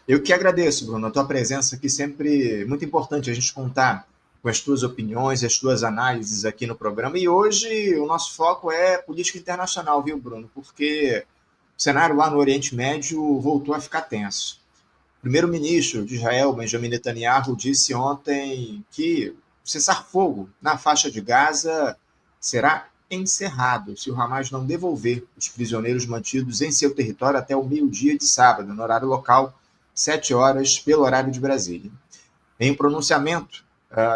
Eu que agradeço, Bruno, a tua presença aqui sempre muito importante a gente contar com as tuas opiniões, as tuas análises aqui no programa. E hoje o nosso foco é política internacional, viu, Bruno? Porque o cenário lá no Oriente Médio voltou a ficar tenso. O primeiro-ministro de Israel, Benjamin Netanyahu, disse ontem que o cessar-fogo na faixa de Gaza será encerrado se o Hamas não devolver os prisioneiros mantidos em seu território até o meio-dia de sábado, no horário local, 7 horas, pelo horário de Brasília. Em pronunciamento,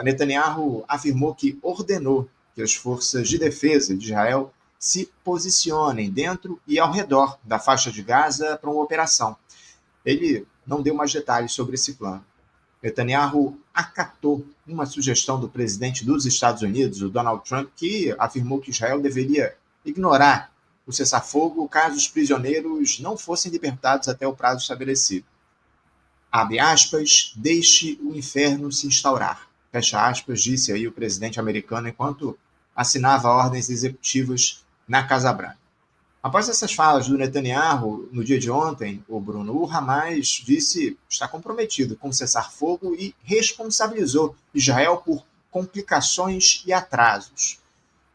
Netanyahu afirmou que ordenou que as forças de defesa de Israel se posicionem dentro e ao redor da faixa de Gaza para uma operação. Ele não deu mais detalhes sobre esse plano. Netanyahu acatou uma sugestão do presidente dos Estados Unidos, o Donald Trump, que afirmou que Israel deveria ignorar o cessar-fogo caso os prisioneiros não fossem libertados até o prazo estabelecido. Abre aspas, deixe o inferno se instaurar. Fecha aspas, disse aí o presidente americano enquanto assinava ordens executivas na Casa Branca. Após essas falas do Netanyahu no dia de ontem, o Bruno, o Hamas disse estar comprometido com cessar-fogo e responsabilizou Israel por complicações e atrasos.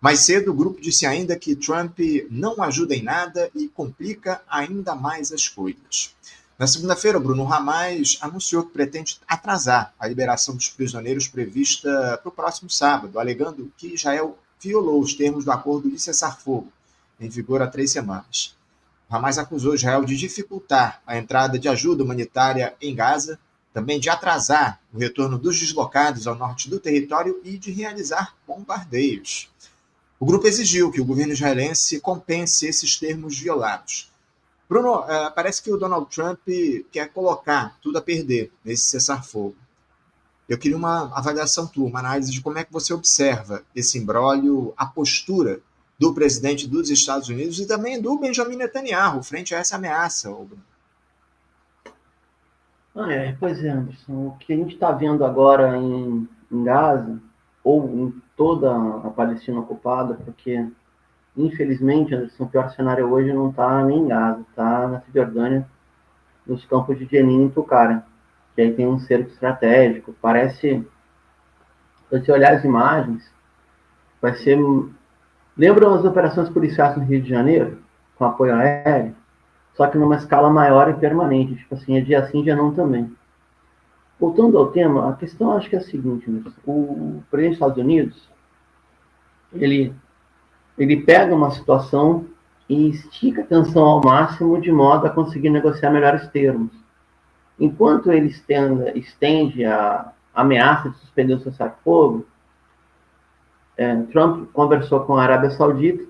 Mais cedo, o grupo disse ainda que Trump não ajuda em nada e complica ainda mais as coisas. Na segunda-feira, Bruno, o Hamas anunciou que pretende atrasar a liberação dos prisioneiros prevista para o próximo sábado, alegando que Israel violou os termos do acordo de cessar-fogo, em vigor há 3 semanas. O Hamas acusou Israel de dificultar a entrada de ajuda humanitária em Gaza, também de atrasar o retorno dos deslocados ao norte do território e de realizar bombardeios. O grupo exigiu que o governo israelense compense esses termos violados. Bruno, parece que o Donald Trump quer colocar tudo a perder nesse cessar-fogo. Eu queria uma avaliação tua, uma análise de como é que você observa esse imbróglio, a postura do presidente dos Estados Unidos e também do Benjamin Netanyahu frente a essa ameaça. Bruno. Pois é, Anderson. O que a gente está vendo agora em Gaza, ou em toda a Palestina ocupada, porque, infelizmente, Anderson, o pior cenário hoje não está nem em Gaza, está na Cisjordânia, nos campos de Jenin e Tucara, que aí tem um cerco estratégico. Parece, se você olhar as imagens, vai ser... Lembram as operações policiais no Rio de Janeiro, com apoio aéreo? Só que numa escala maior e permanente, tipo assim, é dia sim, dia não também. Voltando ao tema, a questão acho que é a seguinte, né? O presidente dos Estados Unidos, ele, ele pega uma situação e estica a tensão ao máximo de modo a conseguir negociar melhores termos. Enquanto ele estende a ameaça de suspender o cessar-fogo, Trump conversou com a Arábia Saudita,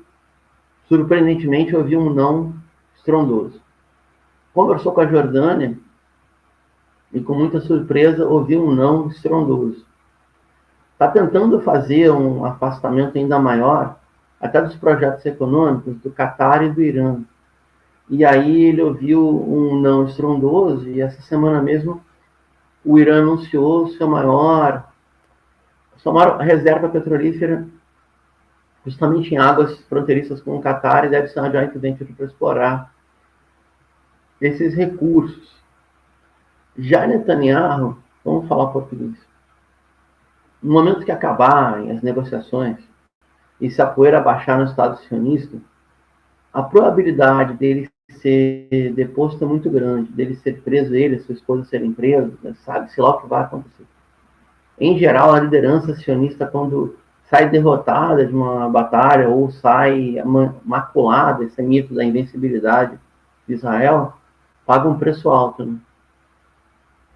surpreendentemente ouviu um não estrondoso. Conversou com a Jordânia e, com muita surpresa, ouviu um não estrondoso. Está tentando fazer um afastamento ainda maior, até dos projetos econômicos do Catar e do Irã. E aí ele ouviu um não estrondoso, e essa semana mesmo o Irã anunciou sua maior reserva petrolífera justamente em águas fronteiriças com o Catar, e deve ser uma joint venture para explorar esses recursos. Já Netanyahu, vamos falar português, no momento que acabarem as negociações e se a poeira baixar no Estado sionista, a probabilidade dele ser deposto é muito grande, dele ser preso, ele e sua esposa serem presos, sabe-se lá o que vai acontecer. Em geral, a liderança sionista, quando sai derrotada de uma batalha ou sai maculada, esse mito da invencibilidade de Israel, paga um preço alto. Né?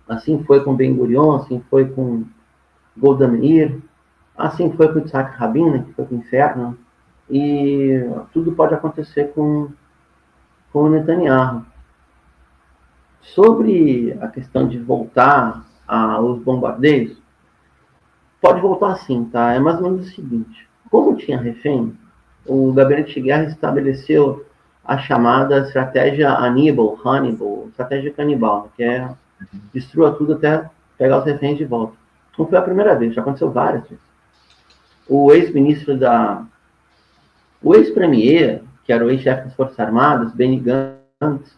Assim foi com Ben Gurion, assim foi com Golda Meir, assim foi com Yitzhak Rabin, né, que foi para o inferno, e tudo pode acontecer com o Netanyahu. Sobre a questão de voltar aos bombardeios, pode voltar sim, tá? É mais ou menos o seguinte: como tinha refém, o gabinete de guerra estabeleceu a chamada estratégia Hannibal, estratégia canibal, que é destrua tudo até pegar os reféns de volta. Não foi a primeira vez, já aconteceu várias vezes. O ex-premier, que era o ex-chefe das Forças Armadas, Benny Gantz,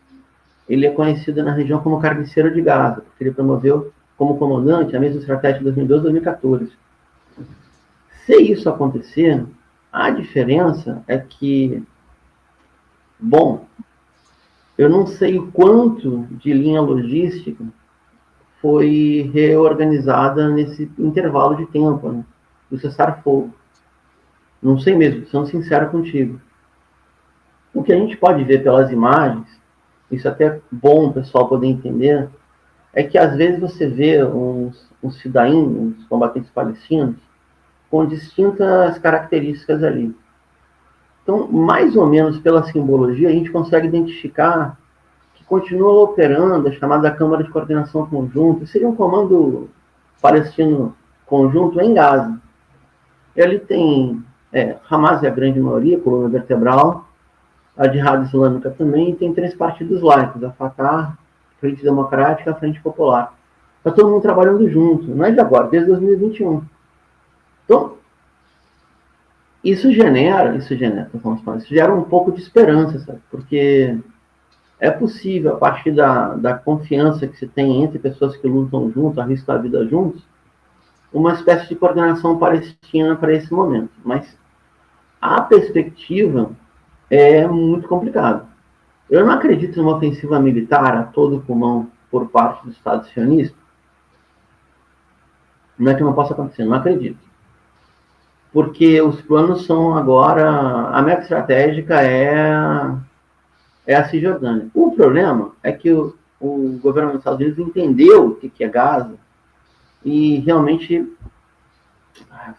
ele é conhecido na região como carniceiro de Gaza, porque ele promoveu como comandante a mesma estratégia de 2012 e 2014. Se isso acontecer, a diferença é que, bom, eu não sei o quanto de linha logística foi reorganizada nesse intervalo de tempo, né, do cessar-fogo. Não sei mesmo, sendo sincero contigo. O que a gente pode ver pelas imagens, isso até é bom o pessoal poder entender, é que às vezes você vê uns fidaim, uns combatentes palestinos, com distintas características ali. Então, mais ou menos pela simbologia, a gente consegue identificar que continua operando a chamada Câmara de Coordenação Conjunta, seria um comando palestino conjunto em Gaza. E ali tem Hamas é a grande maioria, coluna vertebral, a Jihad Islâmica também, e tem 3 partidos laicos, a Fatah, Frente Democrática e a Frente Popular. Está todo mundo trabalhando junto, não é de agora, desde 2021. Então, isso gera um pouco de esperança, sabe? Porque é possível, a partir da confiança que se tem entre pessoas que lutam juntos, arriscam a vida juntos, uma espécie de coordenação palestina para esse momento. Mas a perspectiva é muito complicada. Eu não acredito numa ofensiva militar a todo pulmão por parte do Estado sionista. Não é que não possa acontecer, não acredito. Porque os planos são agora, a meta estratégica é a Cisjordânia. O problema é que o governo dos Estados Unidos entendeu o que é Gaza e realmente,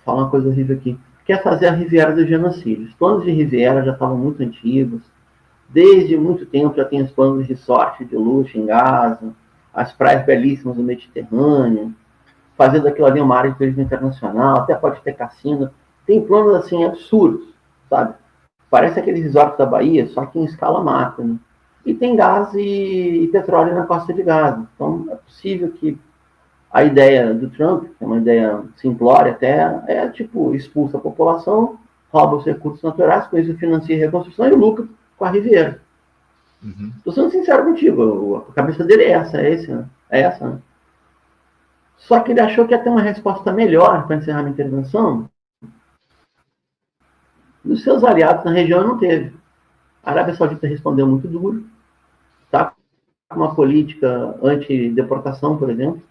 fala uma coisa horrível aqui, quer fazer a Riviera do genocídio. Os planos de Riviera já estavam muito antigos, desde muito tempo já tem os planos de resort de luxo em Gaza, as praias belíssimas do Mediterrâneo, fazendo aquilo ali uma área de turismo internacional, até pode ter cassino. Tem planos assim absurdos, sabe? Parece aqueles resorts da Bahia, só que em escala macro, né? E tem gás e petróleo na costa de Gaza. Então é possível que a ideia do Trump, que é uma ideia simplória até, é tipo, expulsa a população, rouba os recursos naturais, com isso financia a reconstrução e lucra com a Riviera. Uhum. Tô sendo sincero contigo, a cabeça dele é essa, é essa, né? Só que ele achou que ia ter uma resposta melhor para encerrar a intervenção. Dos seus aliados na região não teve. A Arábia Saudita respondeu muito duro, tá? Com uma política anti-deportação, por exemplo.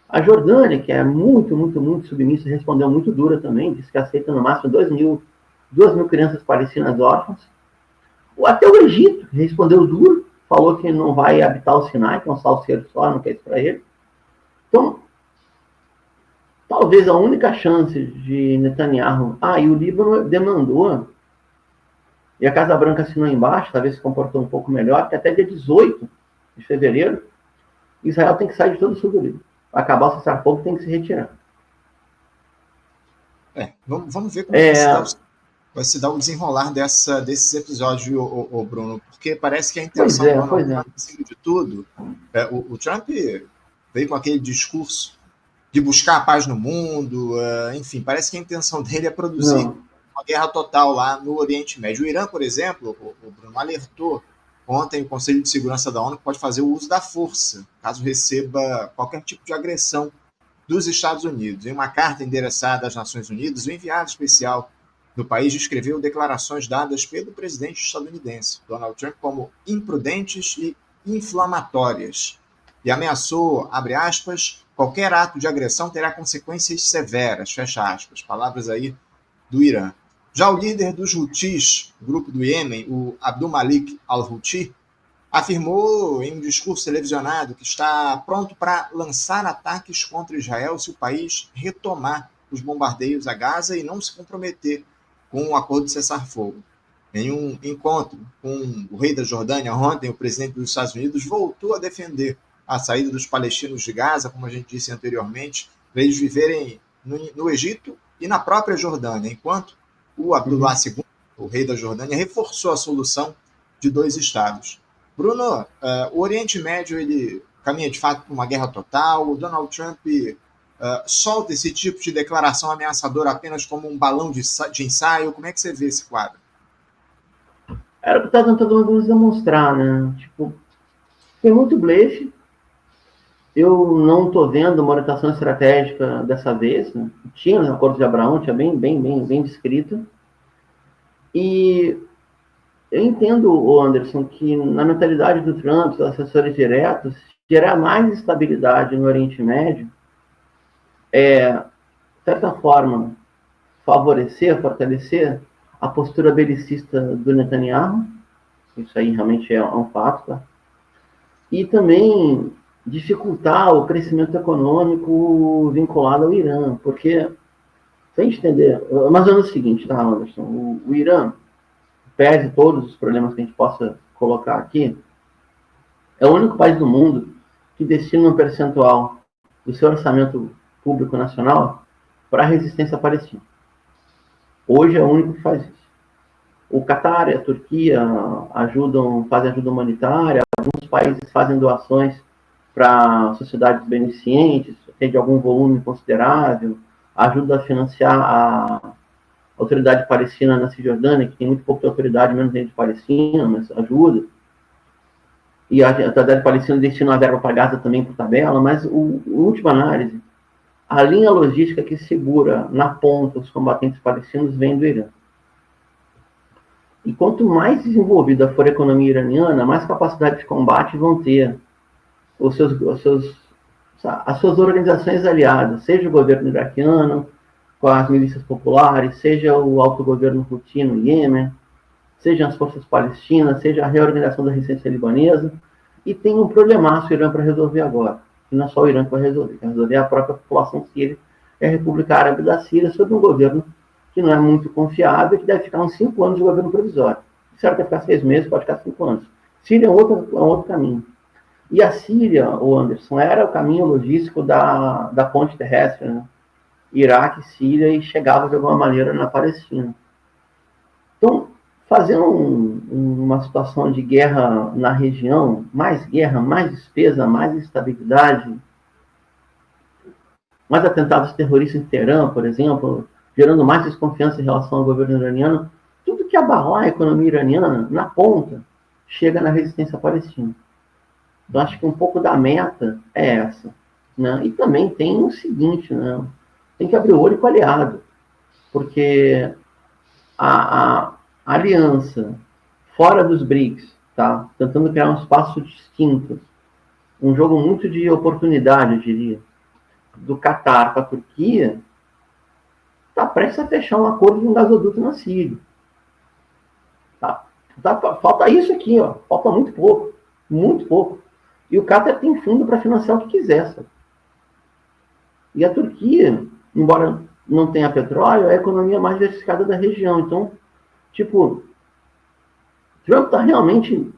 A Jordânia, que é muito, muito, muito submissa, respondeu muito dura também, disse que aceita no máximo 2 mil crianças palestinas órfãs. Até o Egito respondeu duro, falou que não vai habitar o Sinai, que é um salseiro só, não quer isso para ele. Então, talvez a única chance de Netanyahu... e o Líbano demandou, e a Casa Branca assinou embaixo, talvez se comportou um pouco melhor, que até dia 18 de fevereiro, Israel tem que sair de todo o sul do Líbano. Acabar o cessar-fogo, tem que se retirar. Vamos ver como vai se dar o desenrolar desses episódios, o Bruno, porque parece que a intenção do Donald Trump, acima de tudo, o Trump veio com aquele discurso de buscar a paz no mundo, enfim, parece que a intenção dele é produzir uma guerra total lá no Oriente Médio. O Irã, por exemplo, o Bruno alertou ontem o Conselho de Segurança da ONU que pode fazer o uso da força, caso receba qualquer tipo de agressão dos Estados Unidos. Em uma carta endereçada às Nações Unidas, o enviado especial do país descreveu declarações dadas pelo presidente estadunidense, Donald Trump, como imprudentes e inflamatórias, e ameaçou, abre aspas, qualquer ato de agressão terá consequências severas, fecha aspas, palavras aí do Irã. Já o líder dos Houthis, grupo do Iêmen, o Abdul Malik al-Houthi, afirmou em um discurso televisionado que está pronto para lançar ataques contra Israel se o país retomar os bombardeios a Gaza e não se comprometer com um acordo de cessar-fogo. Em um encontro com o rei da Jordânia ontem, o presidente dos Estados Unidos voltou a defender a saída dos palestinos de Gaza, como a gente disse anteriormente, para eles viverem no Egito e na própria Jordânia, enquanto o Abdullah II, o rei da Jordânia, reforçou a solução de 2 estados. Bruno, o Oriente Médio ele caminha de fato para uma guerra total, o Donald Trump solta esse tipo de declaração ameaçadora apenas como um balão de ensaio, como é que você vê esse quadro? Era o que está tentando nos demonstrar, né? Tipo, Foi muito blefe. Eu não estou vendo uma orientação estratégica dessa vez, né? Tinha no Acordo de Abraão, tinha bem descrito. E eu entendo, Anderson, que na mentalidade do Trump, dos assessores diretos, gerar mais estabilidade no Oriente Médio é, de certa forma, favorecer, fortalecer a postura belicista do Netanyahu. Isso aí realmente é um fato, tá? E também dificultar o crescimento econômico vinculado ao Irã, porque, se a gente entender, mais ou menos o seguinte, tá, Anderson? O Irã, pese todos os problemas que a gente possa colocar aqui, é o único país do mundo que destina um percentual do seu orçamento público nacional para a resistência palestina. Hoje é o único que faz isso. O Catar e a Turquia fazem ajuda humanitária, alguns países fazem doações para sociedades beneficentes, tem de algum volume considerável, ajuda a financiar a autoridade palestina na Cisjordânia, que tem muito pouca autoridade, menos dentro de Palestina, mas ajuda. E a autoridade palestina destina a verba para Gaza também por tabela, mas, em última análise, a linha logística que segura na ponta os combatentes palestinos vem do Irã. E quanto mais desenvolvida for a economia iraniana, mais capacidade de combate vão ter as suas organizações aliadas, seja o governo iraquiano, com as milícias populares, seja o autogoverno Houthi no Iêmen, seja as forças palestinas, seja a reorganização da resistência libanesa. E tem um problemaço o Irã para resolver agora, que não é só o Irã que vai resolver a própria população síria, é a República Árabe da Síria, sob um governo que não é muito confiável, que deve ficar uns 5 anos de governo provisório. Certo, vai ficar 6 meses, pode ficar 5 anos. Síria é outro caminho. E a Síria, o Anderson, era o caminho logístico da ponte terrestre, né? Iraque, Síria, e chegava de alguma maneira na Palestina. Então, fazer uma situação de guerra na região, mais guerra, mais despesa, mais instabilidade, mais atentados terroristas em Teherã, por exemplo, gerando mais desconfiança em relação ao governo iraniano, tudo que abalar a economia iraniana, na ponta, chega na resistência palestina. Então, acho que um pouco da meta é essa. Né? E também tem o seguinte, né? Tem que abrir o olho com o aliado, porque a aliança fora dos BRICS, tá? Tentando criar um espaço distinto, um jogo muito de oportunidade, eu diria, do Catar com a Turquia, está prestes a fechar um acordo de um gasoduto na Síria. Falta isso aqui, ó. Falta muito pouco. E o Catar tem fundo para financiar o que quiser, sabe? E a Turquia, embora não tenha petróleo, é a economia mais diversificada da região. Então, tipo, Trump está realmente,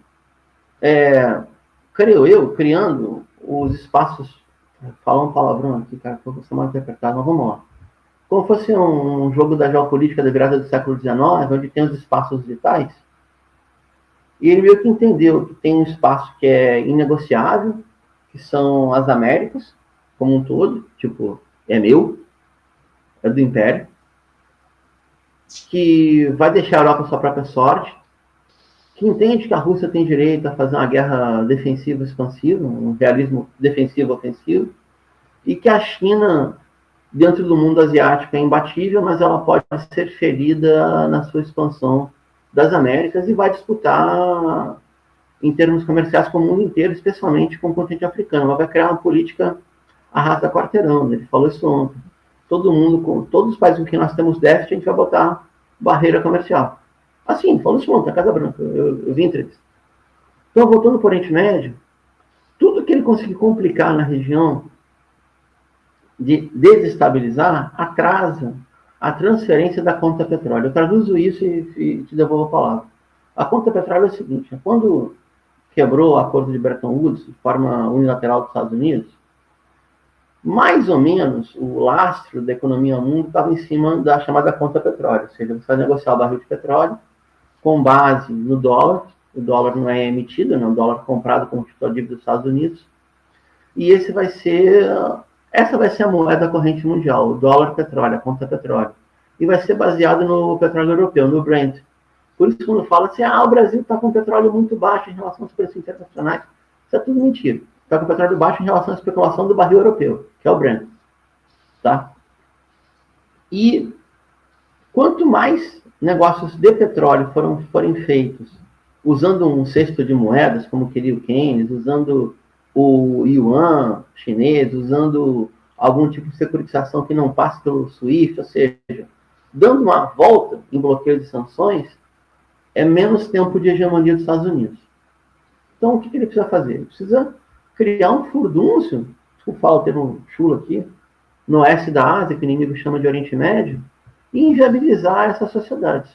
creio eu, criando os espaços. Falar um palavrão aqui, cara, que eu vou ser mal interpretado, mas vamos lá. Como fosse um jogo da geopolítica da virada do século XIX, onde tem os espaços vitais, e ele meio que entendeu que tem um espaço que é inegociável, que são as Américas, como um todo, tipo, é meu, é do Império, que vai deixar a Europa à sua própria sorte, que entende que a Rússia tem direito a fazer uma guerra defensiva expansiva, um realismo defensivo-ofensivo, e que a China, dentro do mundo asiático, é imbatível, mas ela pode ser ferida na sua expansão das Américas e vai disputar em termos comerciais com o mundo inteiro, especialmente com o continente africano. Ela vai criar uma política arrasta quarteirão, ele falou isso ontem. Todos os países com quem nós temos déficit, a gente vai botar barreira comercial. Assim, falou isso ontem, na Casa Branca, eu vi entrevista. Então, voltando para o Oriente Médio, tudo que ele conseguir complicar na região, de desestabilizar, atrasa a transferência da conta petróleo. Eu traduzo isso e te devolvo a palavra. A conta petróleo é o seguinte, quando quebrou o acordo de Bretton Woods, de forma unilateral dos Estados Unidos, mais ou menos o lastro da economia do mundo estava em cima da chamada conta petróleo, ou seja, você vai negociar o barril de petróleo com base no dólar, o dólar não é emitido, né? O dólar comprado como título dívida dos Estados Unidos, e essa vai ser a moeda corrente mundial, o dólar petróleo, a conta petróleo, e vai ser baseado no petróleo europeu, no Brent. Por isso, quando fala assim, o Brasil está com petróleo muito baixo em relação aos preços internacionais, Isso é tudo mentira. Está com o petróleo baixo em relação à especulação do barril europeu, que é o Brent. Tá? E quanto mais negócios de petróleo forem feitos usando um cesto de moedas, como queria o Keynes, usando o yuan chinês, usando algum tipo de securitização que não passe pelo SWIFT, ou seja, dando uma volta em bloqueio de sanções, é menos tempo de hegemonia dos Estados Unidos. Então, o que ele precisa fazer? Ele precisa criar um furdúncio, desculpa falar o termo chulo aqui, no oeste da Ásia, que o inimigo chama de Oriente Médio, e inviabilizar essas sociedades.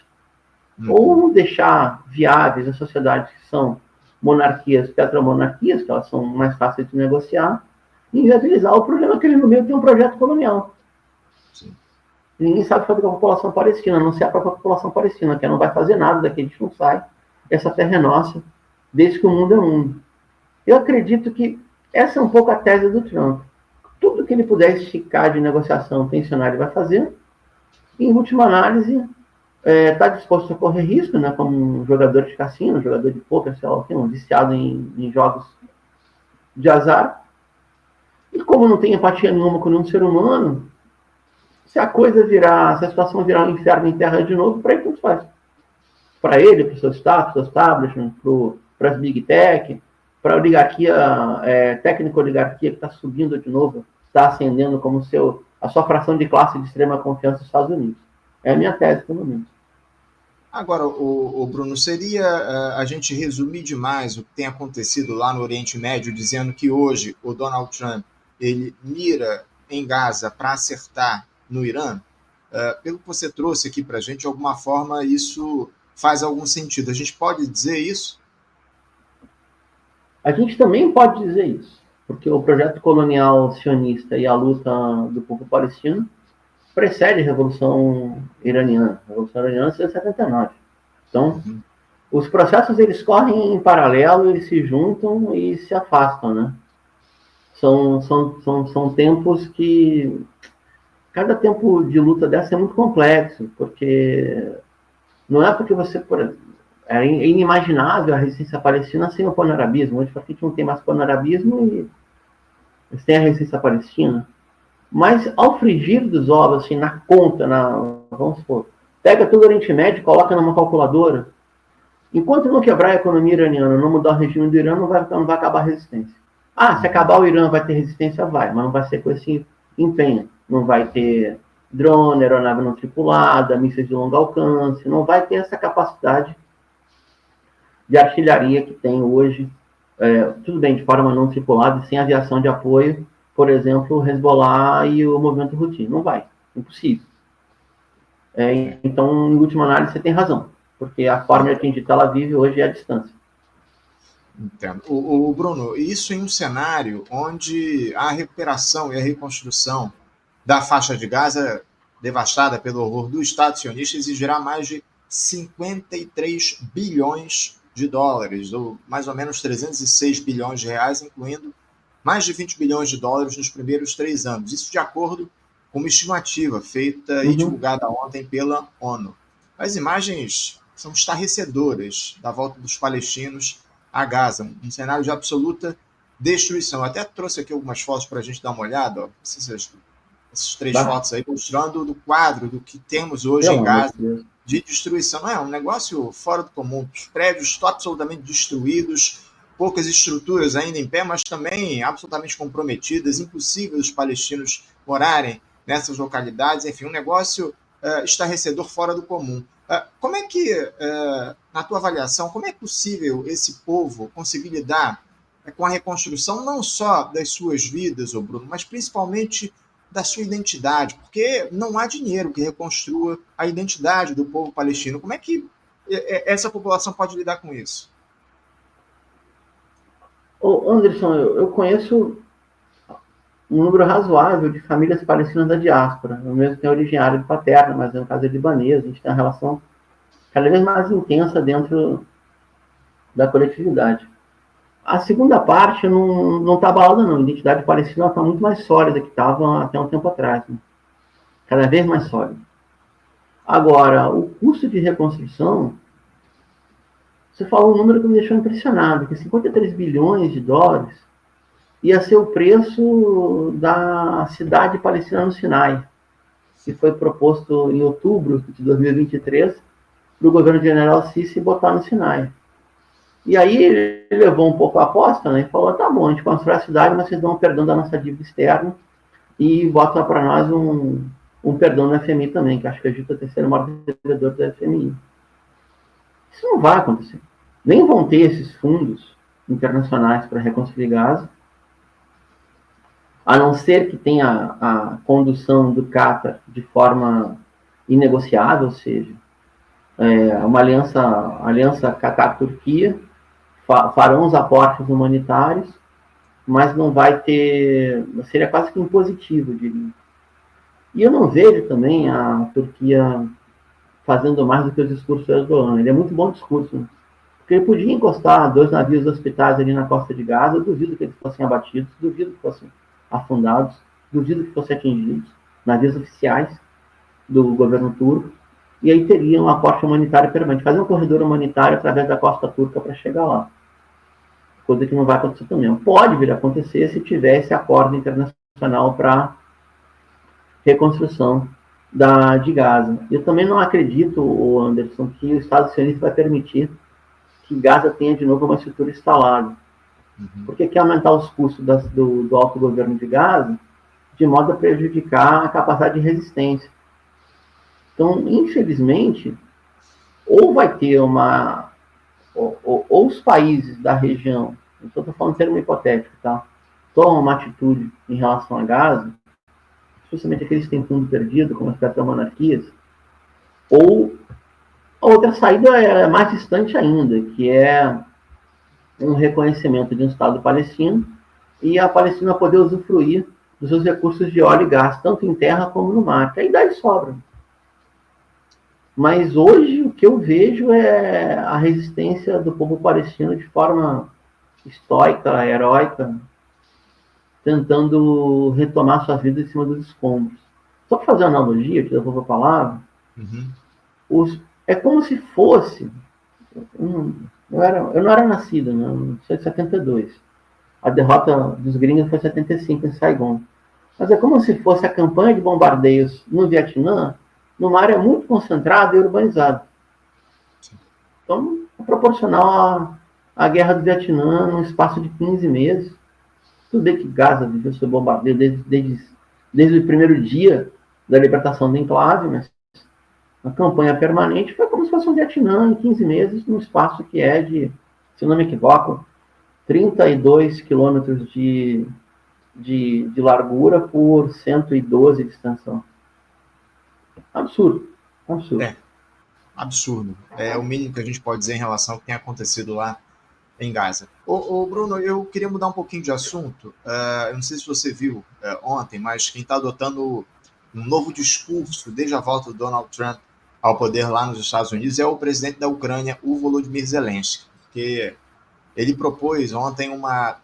Ou deixar viáveis as sociedades que são monarquias, petromonarquias, que elas são mais fáceis de negociar, e inviabilizar. O problema é que ele no meio tem um projeto colonial. Sim. Ninguém sabe fazer com a população palestina, a não ser a própria população palestina, que não vai fazer nada daqui, a gente não sai. Essa terra é nossa, desde que o mundo é mundo. Eu acredito que essa é um pouco a tese do Trump. Tudo que ele puder esticar de negociação tensionar, ele vai fazer. E, em última análise, está disposto a correr risco, né, como um jogador de cassino, um jogador de poker, sei lá o quê, um viciado em jogos de azar. E como não tem empatia nenhuma com nenhum ser humano, se a situação virar um inferno em terra de novo, para ele tanto faz. Para ele, para o seu staff, seu establishment, para as big tech, para a oligarquia, técnico-oligarquia que está subindo de novo, está ascendendo como a sua fração de classe de extrema confiança dos Estados Unidos. É a minha tese, pelo menos. Agora, o Bruno, seria a gente resumir demais o que tem acontecido lá no Oriente Médio, dizendo que hoje o Donald Trump ele mira em Gaza para acertar no Irã? Pelo que você trouxe aqui para a gente, de alguma forma isso faz algum sentido. A gente pode dizer isso? A gente também pode dizer isso, porque o projeto colonial sionista e a luta do povo palestino precede a Revolução Iraniana. A Revolução Iraniana é de 79. Então, os processos eles correm em paralelo, eles se juntam e se afastam, né? São tempos que... Cada tempo de luta dessa é muito complexo, porque não é porque você... É inimaginável a resistência palestina sem o panarabismo. Hoje, a gente não tem mais panarabismo e eles têm a resistência palestina. Mas ao frigir dos ovos, assim, na conta, vamos supor, pega todo o Oriente Médio e coloca numa calculadora. Enquanto não quebrar a economia iraniana, não mudar o regime do Irã, não vai acabar a resistência. Se acabar o Irã vai ter resistência? Vai, mas não vai ser com esse empenho. Não vai ter drone, aeronave não tripulada, mísseis de longo alcance, não vai ter essa capacidade de artilharia que tem hoje, tudo bem, de forma não tripulada e sem aviação de apoio, por exemplo, o Hezbollah e o movimento Houthi. Não vai, impossível. Então, em última análise, você tem razão, porque a forma de atingir Tel Aviv hoje é a distância. Entendo. O Bruno, isso em um cenário onde a recuperação e a reconstrução da faixa de Gaza, devastada pelo horror do Estado sionista, exigirá mais de 53 bilhões de dólares, ou mais ou menos 306 bilhões de reais, incluindo mais de 20 bilhões de dólares nos primeiros 3 anos. Isso de acordo com uma estimativa feita e divulgada ontem pela ONU. As imagens são estarrecedoras da volta dos palestinos a Gaza, um cenário de absoluta destruição. Eu até trouxe aqui algumas fotos para a gente dar uma olhada, essas 3 fotos aí, mostrando do quadro do que temos hoje em Gaza de destruição. Não é um negócio fora do comum. Os prédios estão absolutamente destruídos, poucas estruturas ainda em pé, mas também absolutamente comprometidas, impossível os palestinos morarem nessas localidades. Enfim, um negócio estarrecedor, fora do comum. Como é que, na tua avaliação, como é possível esse povo conseguir lidar com a reconstrução não só das suas vidas, Bruno, mas principalmente da sua identidade? Porque não há dinheiro que reconstrua a identidade do povo palestino. Como é que essa população pode lidar com isso? Anderson, eu conheço um número razoável de famílias palestinas da diáspora. Eu mesmo tenho originário de paterna, mas no caso é libanês. A gente tem uma relação cada vez mais intensa dentro da coletividade. A segunda parte não está abalada, não. A identidade palestina está muito mais sólida que estava até um tempo atrás. Né? Cada vez mais sólida. Agora, o custo de reconstrução você falou um número que me deixou impressionado, que 53 bilhões de dólares ia ser o preço da cidade palestina no Sinai, que foi proposto em outubro de 2023 para o governo general Sisi botar no Sinai. E aí ele levou um pouco a aposta, né, e falou, tá bom, a gente constrói a cidade, mas vocês dão um perdão da nossa dívida externa e botam para nós um perdão do FMI também, que acho que a Egito é o terceiro maior devedor do FMI. Isso não vai acontecer. Nem vão ter esses fundos internacionais para reconstruir Gaza, a não ser que tenha a condução do Qatar de forma inegociável, ou seja, uma aliança Qatar-Turquia, farão os aportes humanitários, mas não vai ter, seria quase que impositivo, diria. E eu não vejo também a Turquia fazendo mais do que o discurso do Erdogan. Ele é muito bom discurso, né? Porque ele podia encostar 2 navios hospitais ali na costa de Gaza, eu duvido que eles fossem abatidos, duvido que fossem afundados, duvido que fossem atingidos, navios oficiais do governo turco, e aí teria um aporte humanitário permanente, fazer um corredor humanitário através da costa turca para chegar lá. Coisa que não vai acontecer também. Pode vir a acontecer se tiver esse acordo internacional para reconstrução de Gaza. Eu também não acredito, Anderson, que o Estado sionista vai permitir que Gaza tenha de novo uma estrutura instalada. Porque quer aumentar os custos do autogoverno de Gaza de modo a prejudicar a capacidade de resistência. Então, infelizmente, ou vai ter ou os países da região, estou falando em termo hipotético, tá? Tomam uma atitude em relação a Gaza, especialmente aqueles que têm fundo perdido, como as petromonarquias, ou a outra saída é mais distante ainda, que é um reconhecimento de um Estado palestino e a Palestina poder usufruir dos seus recursos de óleo e gás, tanto em terra como no mar, que aí dá e sobra. Mas hoje o que eu vejo é a resistência do povo palestino de forma estoica, heróica, tentando retomar sua vida em cima dos escombros. Só para fazer uma analogia, te devolvo a palavra, é como se fosse... Eu não era nascido, né? Eu sou de 72. A derrota dos gringos foi em 75, em Saigon. Mas é como se fosse a campanha de bombardeios no Vietnã, numa área muito concentrada e urbanizada. Então, é proporcional à guerra do Vietnã num espaço de 15 meses. Tudo bem que Gaza viveu sob bombardeio desde o primeiro dia da libertação do enclave, mas a campanha permanente foi como se fosse um Vietnã em 15 meses, num espaço que é de, se não me equivoco, 32 quilômetros de largura por 112 de extensão. Absurdo. Absurdo. É o mínimo que a gente pode dizer em relação ao que tem acontecido lá em Gaza. Bruno, eu queria mudar um pouquinho de assunto. Eu não sei se você viu ontem, mas quem está adotando um novo discurso desde a volta do Donald Trump ao poder lá nos Estados Unidos é o presidente da Ucrânia, o Volodymyr Zelensky, porque ele propôs ontem uma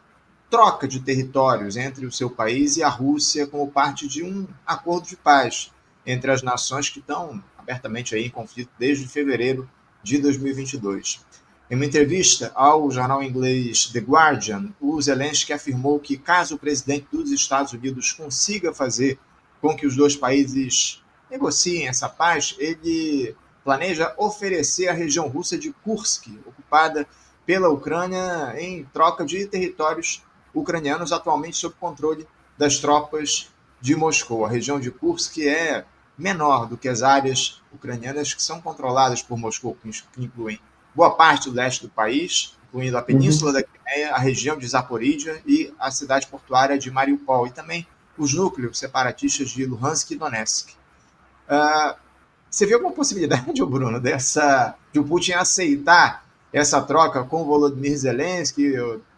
troca de territórios entre o seu país e a Rússia como parte de um acordo de paz entre as nações que estão abertamente aí em conflito desde fevereiro de 2022. Em uma entrevista ao jornal inglês The Guardian, o Zelensky afirmou que caso o presidente dos Estados Unidos consiga fazer com que os dois países negociem essa paz, ele planeja oferecer a região russa de Kursk, ocupada pela Ucrânia, em troca de territórios ucranianos atualmente sob controle das tropas de Moscou. A região de Kursk é menor do que as áreas ucranianas que são controladas por Moscou, que incluem boa parte do leste do país, incluindo a península da Crimeia, a região de Zaporídia e a cidade portuária de Mariupol, e também os núcleos separatistas de Luhansk e Donetsk. Você vê alguma possibilidade, Bruno, de o Putin aceitar essa troca com o Volodymyr Zelensky,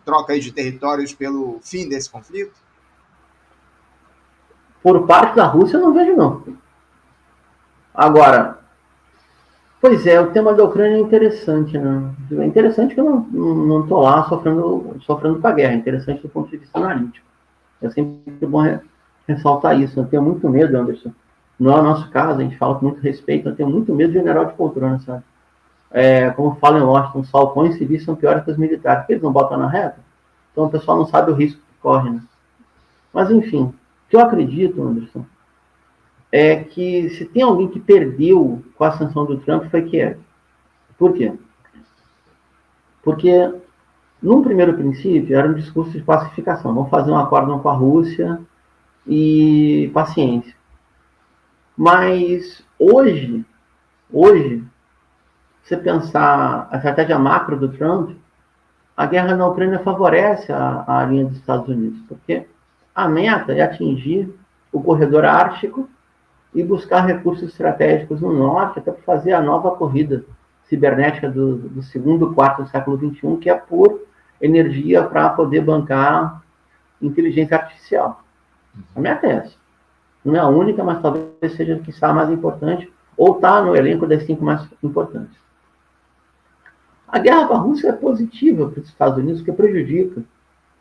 troca aí de territórios pelo fim desse conflito? Por parte da Rússia, eu não vejo, não. Agora, pois é, o tema da Ucrânia é interessante, né? É interessante que eu não estou lá sofrendo com a guerra, é interessante do ponto de vista analítico. É sempre bom ressaltar isso. Eu tenho muito medo, Anderson. Não é o nosso caso, a gente fala com muito respeito, eu tenho muito medo de general de poltrona, sabe? como fala em Washington, os falcões civis são piores que os militares, porque eles não botam na reta. Então o pessoal não sabe o risco que corre, né? Mas, enfim, o que eu acredito, Anderson, é que se tem alguém que perdeu com a ascensão do Trump foi Kiev. Por quê? Porque, num primeiro princípio, era um discurso de pacificação. Vamos fazer um acordo com a Rússia e paciência. Mas hoje, se você pensar a estratégia macro do Trump, a guerra na Ucrânia favorece a linha dos Estados Unidos, porque a meta é atingir o corredor ártico e buscar recursos estratégicos no norte, até para fazer a nova corrida cibernética do segundo quarto do século XXI, que é por energia para poder bancar inteligência artificial. A meta é essa. Não é a única, mas talvez seja que está mais importante, ou está no elenco das 5 mais importantes. A guerra com a Rússia é positiva para os Estados Unidos, porque prejudica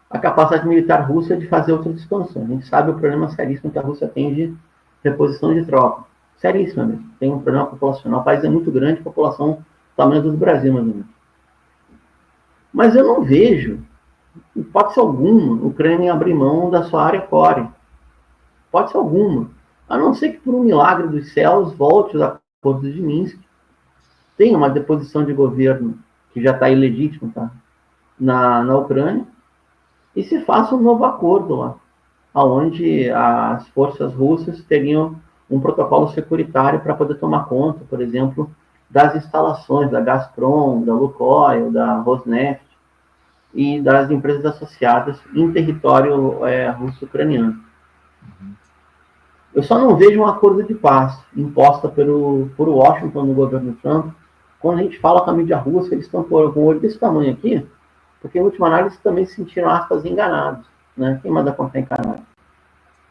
a capacidade militar russa de fazer outras expansões. A gente sabe o problema seríssimo que a Rússia tem de reposição de tropa. Seríssimo mesmo. Tem um problema populacional. O país é muito grande, população do tamanho do Brasil, mais ou menos. Mas eu não vejo, hipótese alguma, a Ucrânia abrir mão da sua área core. Hipótese alguma. A não ser que por um milagre dos céus volte os acordos de Minsk, tenha uma deposição de governo que já está ilegítimo, tá? Na Ucrânia, e se faça um novo acordo lá, onde as forças russas teriam um protocolo securitário para poder tomar conta, por exemplo, das instalações da Gazprom, da Lukoil, da Rosneft e das empresas associadas em território russo-ucraniano. Eu só não vejo um acordo de paz imposta por Washington no governo Trump. Quando a gente fala com a mídia russa, eles estão com o olho desse tamanho aqui, porque, em última análise, também se sentiram, aspas, enganados. Né? Quem manda contar enganado?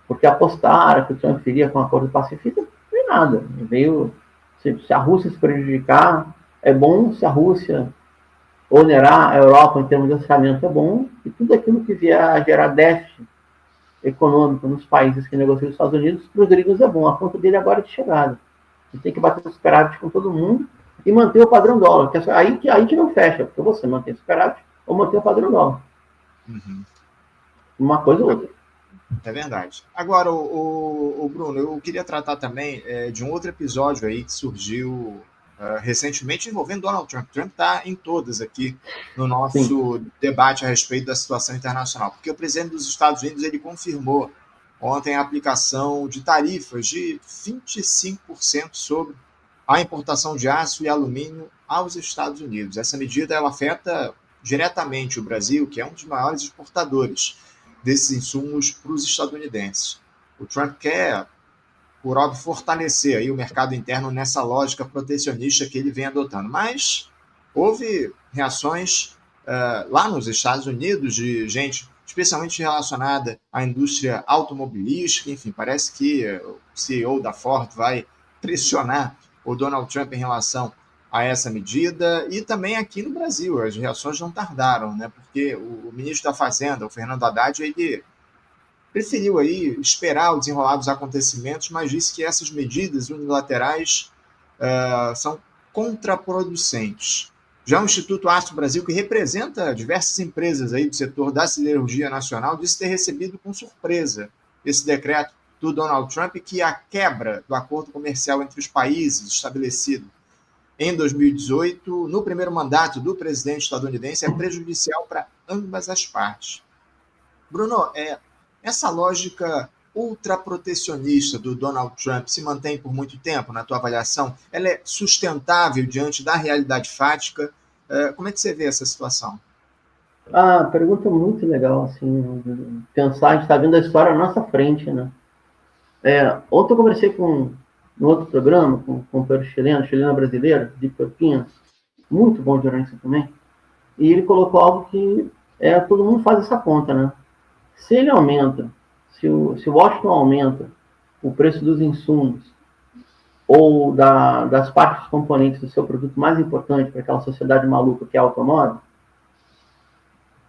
Porque apostaram que o Trump viria com um acordo pacifista, não é nada. Veio, se a Rússia se prejudicar, é bom. Se a Rússia onerar a Europa em termos de orçamento, é bom. E tudo aquilo que vier a gerar déficit econômico nos países que negociam os Estados Unidos, para os gringos é bom. A conta dele agora é de chegada. Ele tem que bater o superávit com todo mundo e manter o padrão dólar. Que é aí que não fecha, porque você mantém o superávit ou manter o padrão dólar. Uma coisa ou outra. É verdade. Agora, o Bruno, eu queria tratar também de um outro episódio aí que surgiu recentemente envolvendo Donald Trump. Trump está em todas aqui no nosso debate a respeito da situação internacional, porque o presidente dos Estados Unidos ele confirmou ontem a aplicação de tarifas de 25% sobre a importação de aço e alumínio aos Estados Unidos. Essa medida ela afeta diretamente o Brasil, que é um dos maiores exportadores desses insumos para os estadunidenses. O Trump quer, por óbvio, fortalecer aí o mercado interno nessa lógica protecionista que ele vem adotando. Mas houve reações lá nos Estados Unidos de gente especialmente relacionada à indústria automobilística. Enfim, parece que o CEO da Ford vai pressionar o Donald Trump em relação a essa medida, e também aqui no Brasil as reações não tardaram, né? Porque o ministro da Fazenda, o Fernando Haddad, ele preferiu aí esperar o desenrolar dos acontecimentos, mas disse que essas medidas unilaterais são contraproducentes. Já o Instituto Aço Brasil, que representa diversas empresas aí do setor da siderurgia nacional, disse ter recebido com surpresa esse decreto do Donald Trump, que a quebra do acordo comercial entre os países estabelecido em 2018, no primeiro mandato do presidente estadunidense, é prejudicial para ambas as partes. Bruno, essa lógica ultraprotecionista do Donald Trump se mantém por muito tempo, na tua avaliação? Ela é sustentável diante da realidade fática? Como é que você vê essa situação? Pergunta muito legal, assim, pensar, a gente está vendo a história à nossa frente, né? Ontem eu conversei no outro programa, com um companheiro chileno brasileiro, de Campinas, muito bom jornalista também, e ele colocou algo que todo mundo faz essa conta, né? Se ele aumenta, se o Washington aumenta o preço dos insumos ou das partes componentes do seu produto mais importante para aquela sociedade maluca que é a automóvel,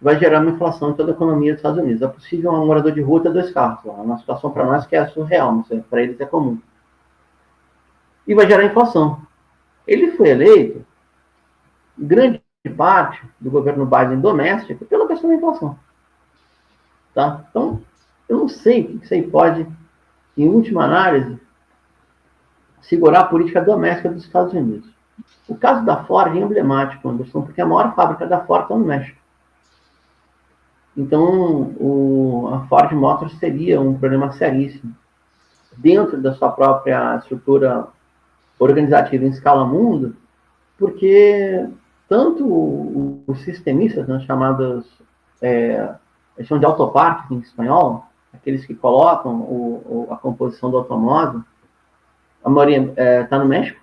vai gerar uma inflação em toda a economia dos Estados Unidos. É possível um morador de rua ter 2 carros. É uma situação para nós que é surreal, mas para eles é comum. E vai gerar inflação. Ele foi eleito grande parte do governo Biden doméstica pela questão da inflação. Tá? Então, eu não sei o que isso aí pode, em última análise, segurar a política doméstica dos Estados Unidos. O caso da Ford é emblemático, Anderson, porque a maior fábrica da Ford está no México. Então, a Ford Motors teria um problema seríssimo dentro da sua própria estrutura organizativa em escala mundo, porque tanto os sistemistas, né, chamados, eles chamam de autopartes em espanhol, aqueles que colocam a composição do automóvel, a maioria está no México,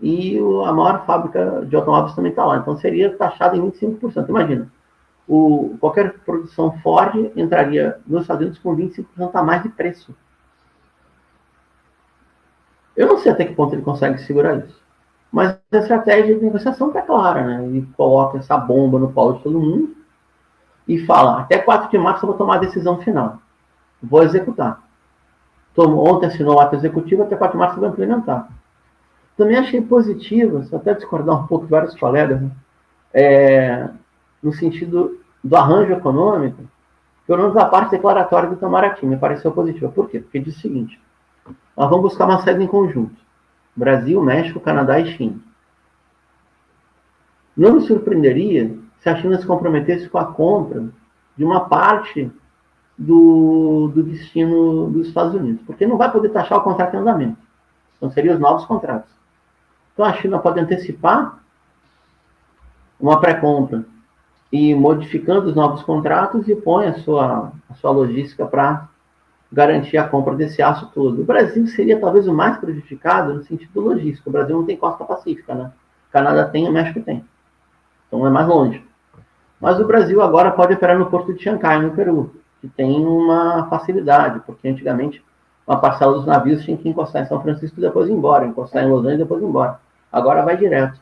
e a maior fábrica de automóveis também está lá. Então, seria taxado em 25%. Imagina, qualquer produção Ford entraria nos Estados Unidos com 25% a mais de preço. Eu não sei até que ponto ele consegue segurar isso. Mas a estratégia de negociação está clara, né? Ele coloca essa bomba no colo de todo mundo e fala, até 4 de março eu vou tomar a decisão final. Vou executar. Ontem assinou o ato executivo, até 4 de março eu vou implementar. Também achei positivo, só até discordar um pouco de vários colegas, né? No sentido do arranjo econômico, pelo menos a parte declaratória do Itamaraty, me pareceu positiva. Por quê? Porque diz o seguinte, nós vamos buscar uma saída em conjunto. Brasil, México, Canadá e China. Não me surpreenderia se a China se comprometesse com a compra de uma parte do destino dos Estados Unidos, porque não vai poder taxar o contrato em andamento. Então, seriam os novos contratos. Então, a China pode antecipar uma pré-compra e modificando os novos contratos e põe a sua logística para garantir a compra desse aço todo. O Brasil seria talvez o mais prejudicado no sentido logístico. O Brasil não tem costa pacífica, né? O Canadá tem, o México tem. Então é mais longe. Mas o Brasil agora pode operar no porto de Xangai, no Peru, que tem uma facilidade, porque antigamente uma parcela dos navios tinha que encostar em São Francisco e depois ir embora, encostar em Los Angeles e depois ir embora. Agora vai direto.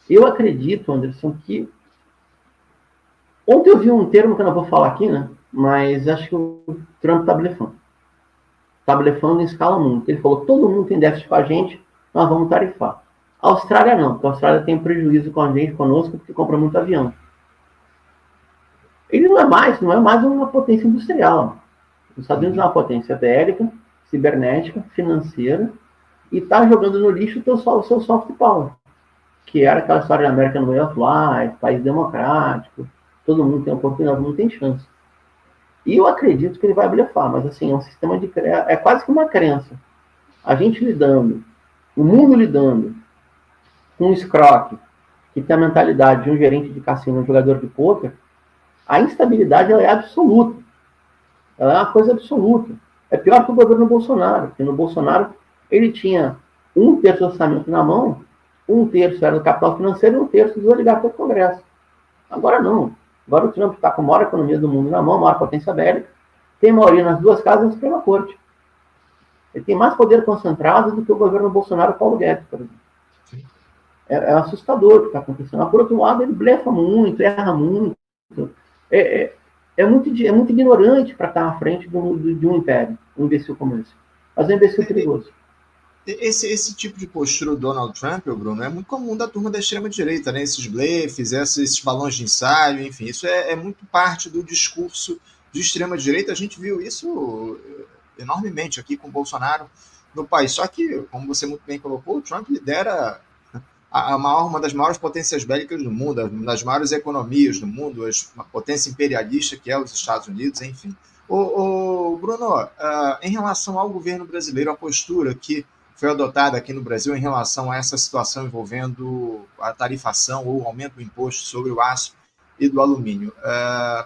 Eu acredito, Anderson, que ontem eu vi um termo que eu não vou falar aqui, né? Mas acho que o Trump está blefando. Está blefando em escala mundo. Ele falou, todo mundo tem déficit com a gente, nós vamos tarifar. A Austrália não, porque a Austrália tem prejuízo com a gente, conosco, porque compra muito avião. Ele não é mais uma potência industrial. Os Estados Unidos é uma potência bélica, cibernética, financeira, e está jogando no lixo o seu soft power, que era aquela história da American Way of Life, país democrático, todo mundo tem oportunidade, todo mundo tem chance. E eu acredito que ele vai blefar, mas assim, é um sistema de... É quase que uma crença. A gente lidando, o mundo lidando com um escroque que tem a mentalidade de um gerente de cassino, um jogador de pôquer, a instabilidade ela é absoluta. Ela é uma coisa absoluta. É pior que o governo Bolsonaro, porque no Bolsonaro ele tinha 1/3 do orçamento na mão, 1/3 era do capital financeiro e 1/3 dos oligarcas do Congresso. Agora não. Agora o Trump está com a maior economia do mundo na mão, a maior potência bélica, tem maioria nas duas casas na Suprema Corte. Ele tem mais poder concentrado do que o governo Bolsonaro e Paulo Guedes, por exemplo. É assustador o que está acontecendo. Mas, por outro lado, ele blefa muito, erra muito. É muito ignorante para estar à frente de um império, um imbecil como esse. Mas é um imbecil perigoso. Esse tipo de postura do Donald Trump, Bruno, é muito comum da turma da extrema-direita, né? Esses blefes, esses balões de ensaio, enfim, isso é muito parte do discurso de extrema-direita. A gente viu isso enormemente aqui com o Bolsonaro no país. Só que, como você muito bem colocou, o Trump lidera uma das maiores potências bélicas do mundo, uma das maiores economias do mundo, uma potência imperialista que é os Estados Unidos, enfim. Bruno, em relação ao governo brasileiro, a postura que foi adotada aqui no Brasil em relação a essa situação envolvendo a tarifação ou o aumento do imposto sobre o aço e do alumínio.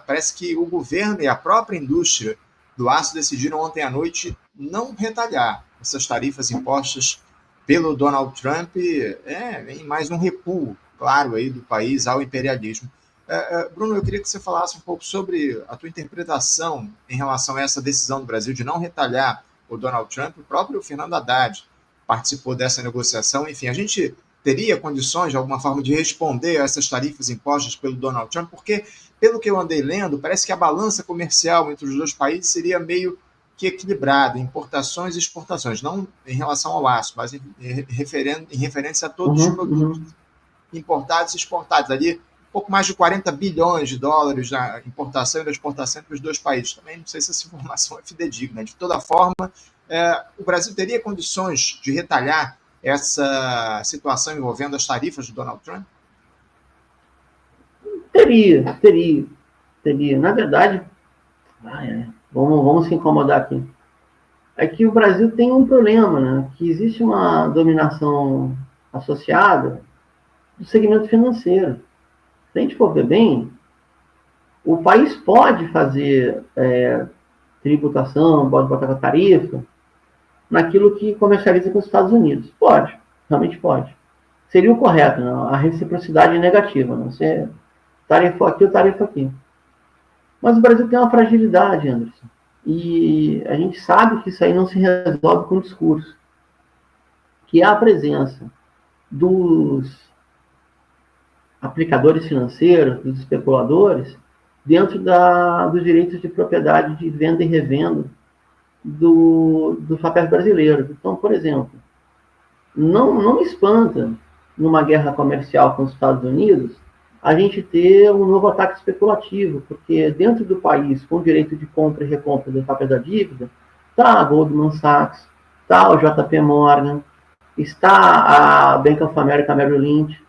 Parece que o governo e a própria indústria do aço decidiram ontem à noite não retalhar essas tarifas impostas pelo Donald Trump, em mais um recuo, claro, aí do país ao imperialismo. Bruno, eu queria que você falasse um pouco sobre a tua interpretação em relação a essa decisão do Brasil de não retalhar o Donald Trump. O próprio Fernando Haddad participou dessa negociação. Enfim, a gente teria condições, de alguma forma, de responder a essas tarifas impostas pelo Donald Trump, porque, pelo que eu andei lendo, parece que a balança comercial entre os dois países seria meio que equilibrada, importações e exportações, não em relação ao aço, mas em referência a todos os produtos. importados e exportados. Ali, um pouco mais de 40 bilhões de dólares na importação e na exportação entre os dois países. Também não sei se essa informação é fidedigna. De toda forma, o Brasil teria condições de retalhar essa situação envolvendo as tarifas do Donald Trump? Teria. Na verdade, vamos se incomodar aqui. É que o Brasil tem um problema, né? Que existe uma dominação associada do segmento financeiro. Se a gente for ver bem, o país pode fazer tributação, pode botar tarifa naquilo que comercializa com os Estados Unidos. Pode, realmente pode. Seria o correto, né? A reciprocidade negativa. Né? Você tarifou aqui, eu tarifo aqui. Mas o Brasil tem uma fragilidade, Anderson. E a gente sabe que isso aí não se resolve com discurso. Que é a presença dos aplicadores financeiros, dos especuladores, dentro dos direitos de propriedade de venda e revenda dos papéis brasileiros. Então, por exemplo, não me espanta, numa guerra comercial com os Estados Unidos, a gente ter um novo ataque especulativo, porque dentro do país, com direito de compra e recompra dos papéis da dívida, está a Goldman Sachs, está o JP Morgan, está a Bank of America Merrill Lynch.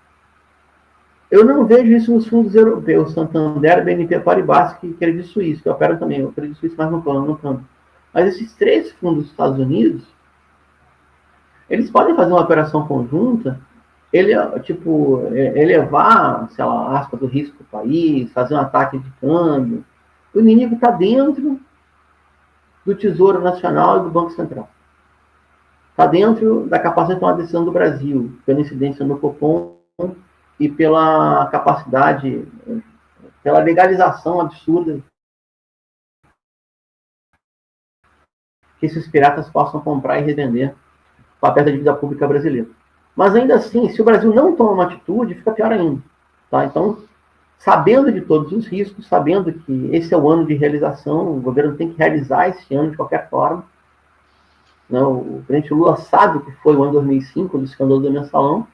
Eu não vejo isso nos fundos europeus, Santander, BNP Paribas, que Credit Suisse, que operam também, o Credit Suisse mais no campo. Mas esses três fundos dos Estados Unidos, eles podem fazer uma operação conjunta, elevar, sei lá, a aspa do risco do país, fazer um ataque de câmbio. O inimigo está dentro do Tesouro Nacional e do Banco Central. Está dentro da capacidade de tomar decisão do Brasil, pela incidência no Copom e pela capacidade, pela legalização absurda que esses piratas possam comprar e revender papel da dívida pública brasileira. Mas ainda assim, se o Brasil não toma uma atitude, fica pior ainda. Tá? Então, sabendo de todos os riscos, sabendo que esse é o ano de realização, o governo tem que realizar esse ano de qualquer forma. Né? O presidente Lula sabe o que foi o ano 2005, do escândalo do mensalão,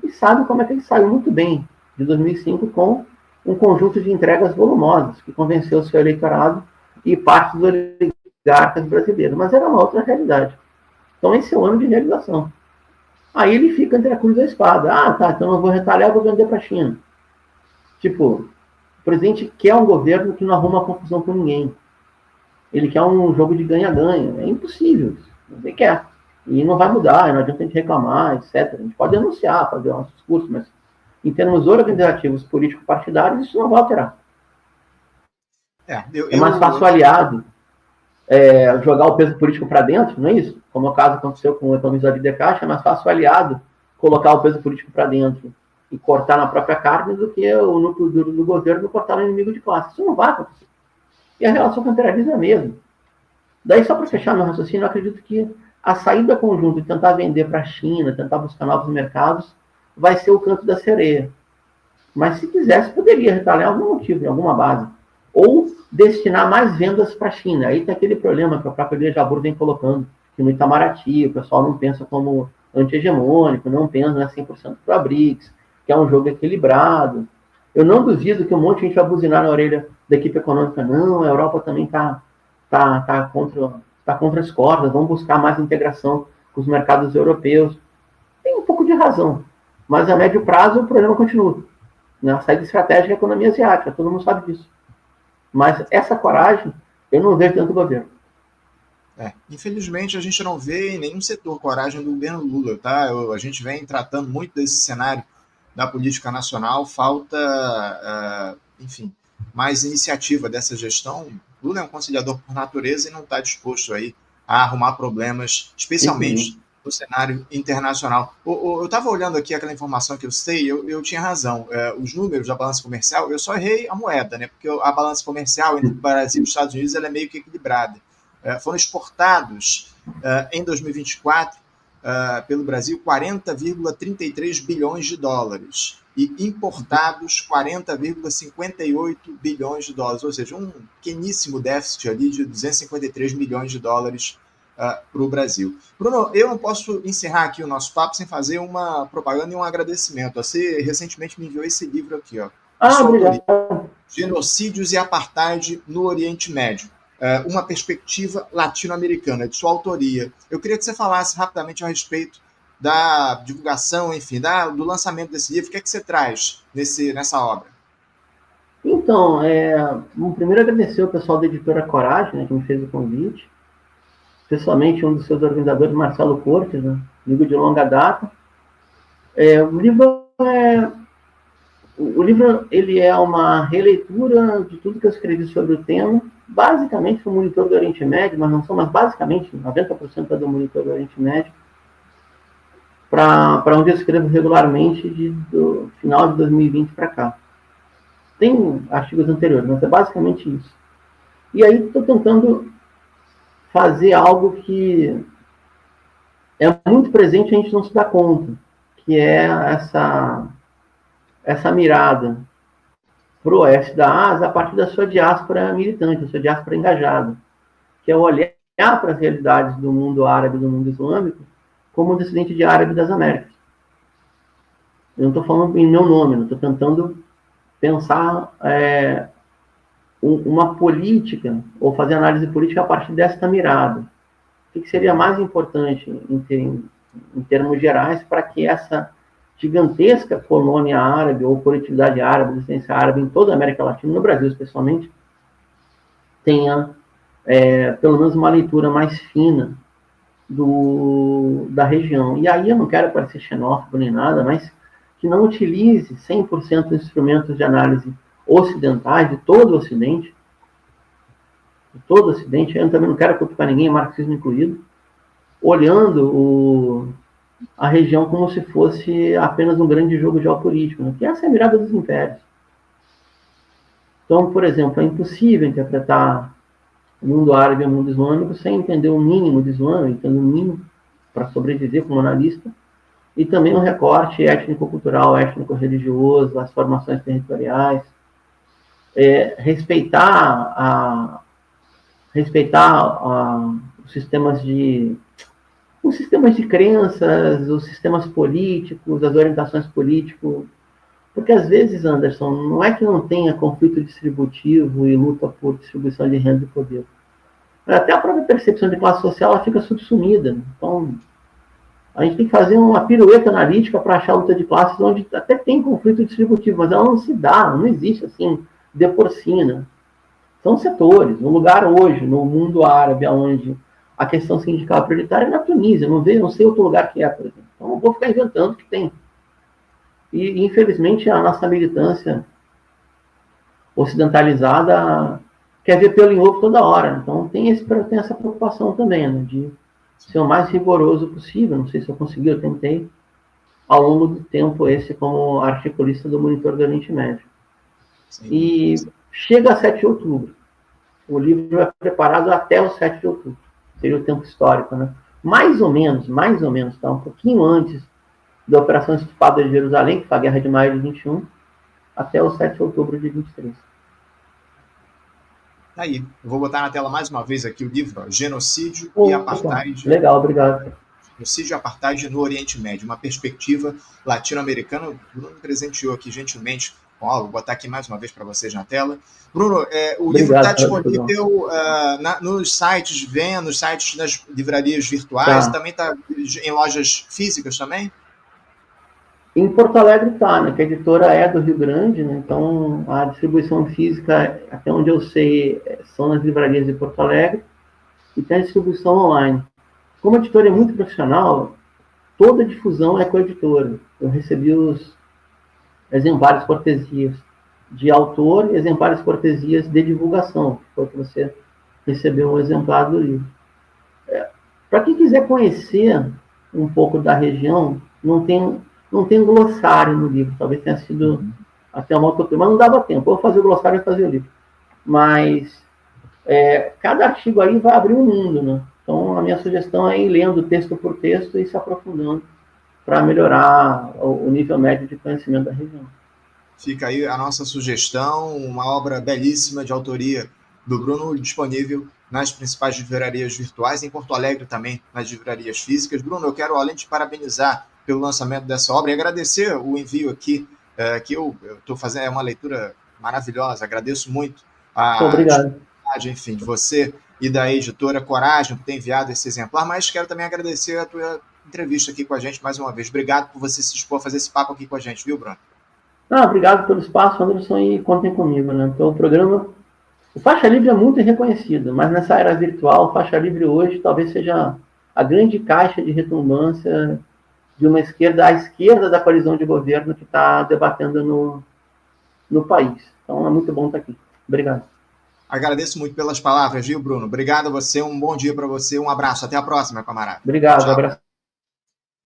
e sabe como é que ele saiu muito bem de 2005 com um conjunto de entregas volumosas, que convenceu o seu eleitorado e parte dos oligarcas brasileiros. Mas era uma outra realidade. Então, esse é o ano de realização. Aí ele fica entre a cruz e a espada. Ah, tá, então eu vou retalhar, vou vender para a China. Tipo, o presidente quer um governo que não arruma confusão com ninguém. Ele quer um jogo de ganha-ganha. É impossível. Ele quer. E não vai mudar, não adianta a gente reclamar, etc. A gente pode denunciar, fazer nossos discursos, mas em termos organizativos, político-partidários, isso não vai alterar. É mais fácil o aliado jogar o peso político para dentro, não é isso? Como o caso aconteceu com o economista de Caixa, é mais fácil o aliado colocar o peso político para dentro e cortar na própria carne do que o núcleo duro do governo cortar no inimigo de classe. Isso não vai acontecer. E a relação com o imperialismo é a mesma. Daí, só para fechar meu raciocínio, eu acredito que a saída conjunta de tentar vender para a China, tentar buscar novos mercados, vai ser o canto da sereia. Mas se quisesse, poderia retalhar algum motivo, em alguma base. Ou destinar mais vendas para a China. Aí tem aquele problema que a própria Ilha Jabur vem colocando, que no Itamaraty o pessoal não pensa como anti-hegemônico, não pensa 100% para a BRICS, que é um jogo equilibrado. Eu não duvido que um monte de gente vai buzinar na orelha da equipe econômica. Não, a Europa também está contra as cordas, vamos buscar mais integração com os mercados europeus. Tem um pouco de razão, mas a médio prazo o problema continua. A saída estratégica é a economia asiática, todo mundo sabe disso. Mas essa coragem, eu não vejo dentro do governo. Infelizmente, a gente não vê em nenhum setor coragem do governo Lula. Tá? A gente vem tratando muito desse cenário da política nacional, falta, enfim, mais iniciativa dessa gestão. Lula é um conciliador por natureza e não está disposto aí a arrumar problemas, especialmente no cenário internacional. Eu estava olhando aqui aquela informação que eu sei, eu tinha razão. Os números da balança comercial, eu só errei a moeda, né? Porque a balança comercial entre o Brasil e os Estados Unidos ela é meio que equilibrada. Foram exportados em 2024 pelo Brasil 40,33 bilhões de dólares e importados 40,58 bilhões de dólares, ou seja, um pequeníssimo déficit ali de 253 milhões de dólares para o Brasil. Bruno, eu não posso encerrar aqui o nosso papo sem fazer uma propaganda e um agradecimento. Você recentemente me enviou esse livro aqui, ó, de sua autoria, Obrigado. Genocídios e Apartheid no Oriente Médio, uma perspectiva latino-americana, de sua autoria. Eu queria que você falasse rapidamente a respeito da divulgação, enfim, do lançamento desse livro. O que é que você traz nessa obra? Então, primeiro agradecer ao pessoal da Editora Coragem, né, que me fez o convite, especialmente um dos seus organizadores, Marcelo Cortes, né, amigo de longa data. O livro ele é uma releitura de tudo que eu escrevi sobre o tema, basicamente do Monitor do Oriente Médio, mas não são, mas basicamente 90% é do Monitor do Oriente Médio, para onde eu escrevo regularmente do final de 2020 para cá. Tem artigos anteriores, mas é basicamente isso. E aí estou tentando fazer algo que é muito presente e a gente não se dá conta, que é essa mirada para o oeste da Ásia a partir da sua diáspora militante, da sua diáspora engajada, que é olhar para as realidades do mundo árabe e do mundo islâmico como um descendente de árabe das Américas. Eu não estou falando em meu nome, estou tentando pensar uma política, ou fazer análise política a partir desta mirada. O que seria mais importante em termos gerais para que essa gigantesca colônia árabe ou coletividade árabe, descendência árabe em toda a América Latina, no Brasil especialmente, tenha pelo menos uma leitura mais fina da região. E aí eu não quero parecer xenófobo nem nada, mas que não utilize 100% dos instrumentos de análise ocidentais, de todo o Ocidente, eu também não quero culpar ninguém, marxismo incluído, olhando a região como se fosse apenas um grande jogo geopolítico, né? Que essa é a mirada dos impérios. Então, por exemplo, é impossível interpretar o mundo árabe e o mundo islâmico sem entender o mínimo de Islã, entender o mínimo para sobreviver como analista, e também o recorte étnico-cultural, étnico-religioso, as formações territoriais, respeitar os sistemas de crenças, os sistemas políticos, as orientações políticas, porque às vezes, Anderson, não é que não tenha conflito distributivo e luta por distribuição de renda e poder. Até a própria percepção de classe social ela fica subsumida. Então, a gente tem que fazer uma pirueta analítica para achar a luta de classes onde até tem conflito distributivo, mas ela não se dá, não existe assim, de porcina. São setores. Um lugar hoje, no mundo árabe, onde a questão sindical prioritária é na Tunísia, não sei outro lugar que é, por exemplo. Então, não vou ficar inventando que tem. E, infelizmente, a nossa militância ocidentalizada quer ver pelo em ovo toda hora. Então, tem essa preocupação também, né, de ser o mais rigoroso possível. Não sei se eu consegui, eu tentei, ao longo do tempo, esse como articulista do Monitor do Oriente Médio. Sim. E chega a 7 de outubro. O livro é preparado até o 7 de outubro. Seria o tempo histórico, né? Mais ou menos, tá? Um pouquinho antes da Operação Espada de Jerusalém, que foi a Guerra de Maio de 21, até o 7 de outubro de 23. Aí, eu vou botar na tela mais uma vez aqui o livro, ó, Genocídio e Apartheid. Legal, obrigado. Genocídio e Apartheid no Oriente Médio, uma perspectiva latino-americana. O Bruno me presenteou aqui gentilmente. Ó, vou botar aqui mais uma vez para vocês na tela. Bruno, o livro está disponível nos sites de venda, nos sites das livrarias virtuais, também está em lojas físicas também? Em Porto Alegre está, né? Que a editora é do Rio Grande, né? Então a distribuição física, até onde eu sei, são nas livrarias de Porto Alegre, e tem a distribuição online. Como a editora é muito profissional, toda a difusão é com a editora. Eu recebi os exemplares cortesias de autor e exemplares cortesias de divulgação, que foi que você recebeu um exemplar do livro. Para quem quiser conhecer um pouco da região, não tem glossário no livro, talvez tenha sido até uma utopia, mas não dava tempo. Eu vou fazer o glossário e fazer o livro. Mas cada artigo aí vai abrir um mundo, né? Então, a minha sugestão é ir lendo texto por texto e se aprofundando para melhorar o nível médio de conhecimento da região. Fica aí a nossa sugestão, uma obra belíssima de autoria do Bruno, disponível nas principais livrarias virtuais, em Porto Alegre também, nas livrarias físicas. Bruno, eu quero, além de te parabenizar pelo lançamento dessa obra, e agradecer o envio aqui, que eu estou fazendo, é uma leitura maravilhosa, agradeço muito a Obrigado. disponibilidade, enfim, de você e da editora Coragem por ter enviado esse exemplar, mas quero também agradecer a tua entrevista aqui com a gente mais uma vez. Obrigado por você se dispor a fazer esse papo aqui com a gente, viu, Bruno? Obrigado pelo espaço, Anderson, e contem comigo, né? Então, o programa, o Faixa Livre é muito reconhecido, mas nessa era virtual, o Faixa Livre hoje talvez seja a grande caixa de redundância de uma esquerda à esquerda da coalizão de governo que está debatendo no país. Então, é muito bom estar aqui. Obrigado. Agradeço muito pelas palavras, viu, Bruno? Obrigado a você, um bom dia para você, um abraço. Até a próxima, camarada. Obrigado, Tchau. abraço.